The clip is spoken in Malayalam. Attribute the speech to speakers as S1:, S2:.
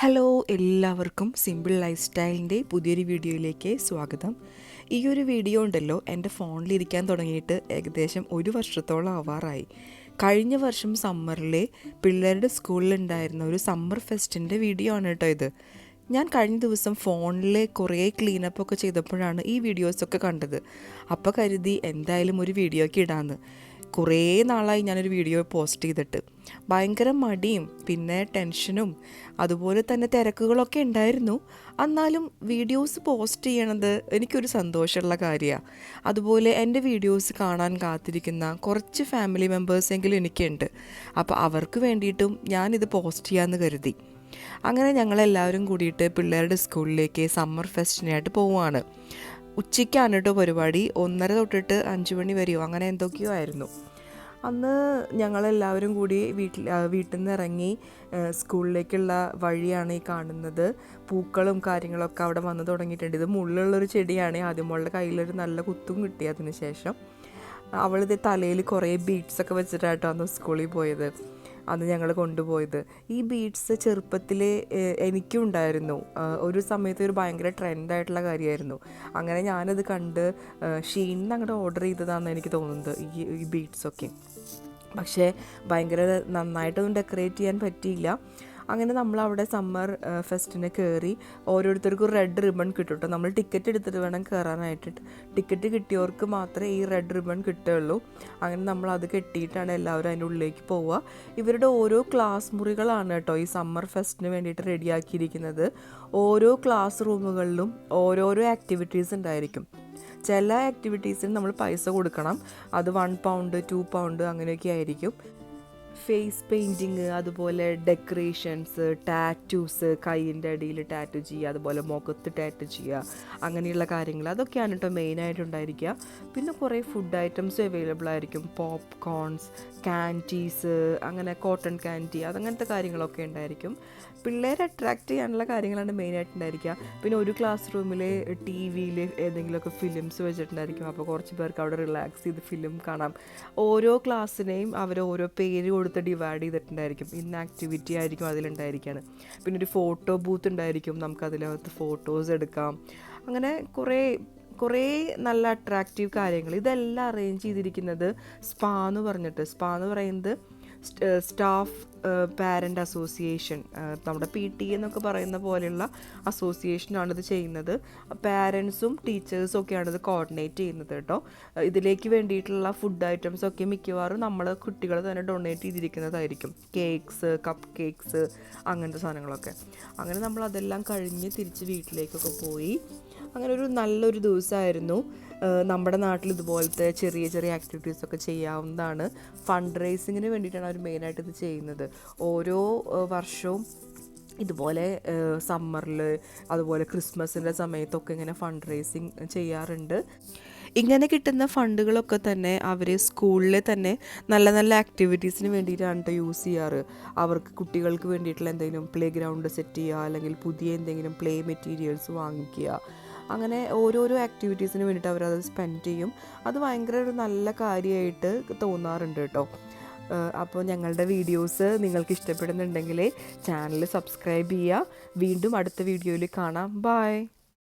S1: ഹലോ, എല്ലാവർക്കും സിമ്പിൾ ലൈഫ് സ്റ്റൈലിൻ്റെ പുതിയൊരു വീഡിയോയിലേക്ക് സ്വാഗതം. ഈ ഒരു വീഡിയോ ഉണ്ടല്ലോ എൻ്റെ ഫോണിലിരിക്കാൻ തുടങ്ങിയിട്ട് ഏകദേശം 1 വർഷത്തോളം ആവാറായി. കഴിഞ്ഞ വർഷം സമ്മറിലെ പിള്ളേരുടെ സ്കൂളിലുണ്ടായിരുന്ന ഒരു സമ്മർ ഫെസ്റ്റിൻ്റെ വീഡിയോ ആണ് കേട്ടോ ഇത്. ഞാൻ കഴിഞ്ഞ ദിവസം ഫോണിൽ കുറേ ക്ലീനപ്പൊക്കെ ചെയ്തപ്പോഴാണ് ഈ വീഡിയോസൊക്കെ കണ്ടത്. അപ്പോൾ കരുതി എന്തായാലും ഒരു വീഡിയോയ്ക്ക് ഇടാമെന്ന്. കുറേ നാളായി ഞാനൊരു വീഡിയോ പോസ്റ്റ് ചെയ്തിട്ട്. ഭയങ്കര മടിയും പിന്നെ ടെൻഷനും അതുപോലെ തന്നെ തിരക്കുകളൊക്കെ ഉണ്ടായിരുന്നു. എന്നാലും വീഡിയോസ് പോസ്റ്റ് ചെയ്യണത് എനിക്കൊരു സന്തോഷമുള്ള കാര്യമാണ്. അതുപോലെ എൻ്റെ വീഡിയോസ് കാണാൻ കാത്തിരിക്കുന്ന കുറച്ച് ഫാമിലി മെമ്പേഴ്സെങ്കിലും എനിക്കുണ്ട്. അപ്പോൾ അവർക്ക് വേണ്ടിയിട്ടും ഞാനിത് പോസ്റ്റ് ചെയ്യാമെന്ന് കരുതി. അങ്ങനെ ഞങ്ങളെല്ലാവരും കൂടിയിട്ട് പിള്ളേരുടെ സ്കൂളിലേക്ക് സമ്മർ ഫെസ്റ്റിനായിട്ട് പോവുകയാണ്. ഉച്ചയ്ക്കാണ് കേട്ടോ പരിപാടി. 1:30 തൊട്ടിട്ട് 5 മണി വരെയോ അങ്ങനെ എന്തൊക്കെയോ ആയിരുന്നു. അന്ന് ഞങ്ങളെല്ലാവരും കൂടി വീട്ടിൽ നിന്ന് ഇറങ്ങി സ്കൂളിലേക്കുള്ള വഴിയാണ് ഈ കാണുന്നത്. പൂക്കളും കാര്യങ്ങളൊക്കെ അവിടെ വന്ന് തുടങ്ങിയിട്ടുണ്ട്. ഇത് മുള്ളുള്ളൊരു ചെടിയാണ്. ആദ്യം അവളുടെ കയ്യിലൊരു നല്ല കുത്തും കിട്ടി. അതിന് ശേഷം അവളിത് തലയിൽ കുറേ ബീഡ്സൊക്കെ വെച്ചിട്ടാട്ടോ അന്ന് സ്കൂളിൽ പോയത്. അന്ന് ഞങ്ങൾ കൊണ്ടുപോയത്. ഈ ബീഡ്സ് ചെറുപ്പത്തിൽ എനിക്കും ഉണ്ടായിരുന്നു. ഒരു സമയത്ത് ഒരു ഭയങ്കര ട്രെൻഡായിട്ടുള്ള കാര്യമായിരുന്നു. അങ്ങനെ ഞാനത് കണ്ട് ഷീനിന്ന് അങ്ങോട്ട് ഓർഡർ ചെയ്തതാണെന്ന് എനിക്ക് തോന്നുന്നത് ഈ ബീഡ്സൊക്കെ. പക്ഷേ ഭയങ്കര നന്നായിട്ടൊന്നും ഡെക്കറേറ്റ് ചെയ്യാൻ പറ്റിയില്ല. അങ്ങനെ നമ്മളവിടെ സമ്മർ ഫെസ്റ്റിന് കയറി. ഓരോരുത്തർക്കും റെഡ് റിബൺ കിട്ടും കേട്ടോ. നമ്മൾ ടിക്കറ്റ് എടുത്തിട്ട് വേണം കയറാനായിട്ട്. ടിക്കറ്റ് കിട്ടിയവർക്ക് മാത്രമേ ഈ റെഡ് റിബൺ കിട്ടുകയുള്ളൂ. അങ്ങനെ നമ്മൾ അത് കെട്ടിയിട്ടാണ് എല്ലാവരും അതിൻ്റെ ഉള്ളിലേക്ക് പോവുക. ഇവരുടെ ഓരോ ക്ലാസ് മുറികളാണ് കേട്ടോ ഈ സമ്മർ ഫെസ്റ്റിന് വേണ്ടിയിട്ട് റെഡിയാക്കിയിരിക്കുന്നത്. ഓരോ ക്ലാസ് റൂമുകളിലും ഓരോരോ ആക്ടിവിറ്റീസ് ഉണ്ടായിരിക്കും. ചില ആക്ടിവിറ്റീസിന് നമ്മൾ പൈസ കൊടുക്കണം. അത് £1, £2 അങ്ങനെയൊക്കെ ആയിരിക്കും. ഫേസ് പെയിൻറ്റിങ്, അതുപോലെ ഡെക്കറേഷൻസ്, ടാറ്റൂസ്, കൈയിൻ്റെ അടിയിൽ ടാറ്റു ചെയ്യുക, അതുപോലെ മുഖത്ത് ടാറ്റു ചെയ്യുക, അങ്ങനെയുള്ള കാര്യങ്ങൾ അതൊക്കെയാണ് കേട്ടോ മെയിനായിട്ടുണ്ടായിരിക്കുക. പിന്നെ കുറേ ഫുഡ് ഐറ്റംസ് അവൈലബിൾ ആയിരിക്കും. പോപ്കോൺസ്, കാൻറ്റീസ്, അങ്ങനെ കോട്ടൺ കാൻറ്റി, അതങ്ങനത്തെ കാര്യങ്ങളൊക്കെ ഉണ്ടായിരിക്കും. പിള്ളേരെ അട്രാക്റ്റ് ചെയ്യാനുള്ള കാര്യങ്ങളാണ് മെയിനായിട്ടുണ്ടായിരിക്കുക. പിന്നെ ഒരു ക്ലാസ് റൂമിൽ TV-യിൽ ഏതെങ്കിലുമൊക്കെ ഫിലിംസ് വെച്ചിട്ടുണ്ടായിരിക്കും. അപ്പോൾ കുറച്ച് പേർക്ക് അവിടെ റിലാക്സ് ചെയ്ത് ഫിലിം കാണാം. ഓരോ ക്ലാസ്സിനെയും അവർ ഓരോ പേര് കൊടുത്ത് ഡിവൈഡ് ചെയ്തിട്ടുണ്ടായിരിക്കും. ഇന്ന ആക്ടിവിറ്റി ആയിരിക്കും അതിലുണ്ടായിരിക്കുകയാണ്. പിന്നെ ഒരു ഫോട്ടോ ബൂത്ത് ഉണ്ടായിരിക്കും. നമുക്കതിനകത്ത് ഫോട്ടോസ് എടുക്കാം. അങ്ങനെ കുറേ നല്ല അട്രാക്റ്റീവ് കാര്യങ്ങൾ. ഇതെല്ലാം അറേഞ്ച് ചെയ്തിരിക്കുന്നത് സ്പാ എന്ന് പറയുന്നത് സ്റ്റാഫ് പാരൻ്റ് അസോസിയേഷൻ, നമ്മുടെ PT എന്നൊക്കെ പറയുന്ന പോലെയുള്ള അസോസിയേഷനാണ് ഇത് ചെയ്യുന്നത്. പാരൻസും ടീച്ചേഴ്സും ഒക്കെയാണ് ഇത് കോർഡിനേറ്റ് ചെയ്യുന്നത് കേട്ടോ. ഇതിലേക്ക് വേണ്ടിയിട്ടുള്ള ഫുഡ് ഐറ്റംസ് ഒക്കെ മിക്കവാറും നമ്മൾ കുട്ടികൾ തന്നെ ഡൊണേറ്റ് ചെയ്തിരിക്കുന്നതായിരിക്കും. കേക്ക്സ്, കപ്പ് കേക്ക്സ്, അങ്ങനത്തെ സാധനങ്ങളൊക്കെ. അങ്ങനെ നമ്മൾ അതെല്ലാം കഴിഞ്ഞ് തിരിച്ച് വീട്ടിലേക്കൊക്കെ പോയി. അങ്ങനെ ഒരു നല്ലൊരു ദിവസമായിരുന്നു. നമ്മുടെ നാട്ടിൽ ഇതുപോലത്തെ ചെറിയ ചെറിയ ആക്ടിവിറ്റീസൊക്കെ ചെയ്യാവുന്നതാണ്. ഫണ്ട് റേസിങ്ങിന് വേണ്ടിയിട്ടാണ് അവർ മെയിനായിട്ട് ഇത് ചെയ്യുന്നത്. ഓരോ വർഷവും ഇതുപോലെ സമ്മറിൽ, അതുപോലെ ക്രിസ്മസിൻ്റെ സമയത്തൊക്കെ ഇങ്ങനെ ഫണ്ട് റേസിങ് ചെയ്യാറുണ്ട്. ഇങ്ങനെ കിട്ടുന്ന ഫണ്ടുകളൊക്കെ തന്നെ അവർ സ്കൂളിലെ തന്നെ നല്ല നല്ല ആക്ടിവിറ്റീസിന് വേണ്ടിയിട്ടാണ് കേട്ടോ യൂസ് ചെയ്യാറ്. അവർക്ക് കുട്ടികൾക്ക് വേണ്ടിയിട്ടുള്ള എന്തെങ്കിലും പ്ലേ ഗ്രൗണ്ട് സെറ്റ് ചെയ്യുക, അല്ലെങ്കിൽ പുതിയ എന്തെങ്കിലും പ്ലേ മെറ്റീരിയൽസ് വാങ്ങിക്കുക, അങ്ങനെ ഓരോരോ ആക്ടിവിറ്റീസിന് വേണ്ടിയിട്ട് അവരത് സ്പെൻഡ് ചെയ്യും. അത് ഭയങ്കര ഒരു നല്ല കാര്യമായിട്ട് തോന്നാറുണ്ട് കേട്ടോ. അപ്പോൾ ഞങ്ങളുടെ വീഡിയോസ് നിങ്ങൾക്ക് ഇഷ്ടപ്പെടുന്നുണ്ടെങ്കിൽ ചാനൽ സബ്സ്ക്രൈബ് ചെയ്യുക. വീണ്ടും അടുത്ത വീഡിയോയിൽ കാണാം. ബൈ.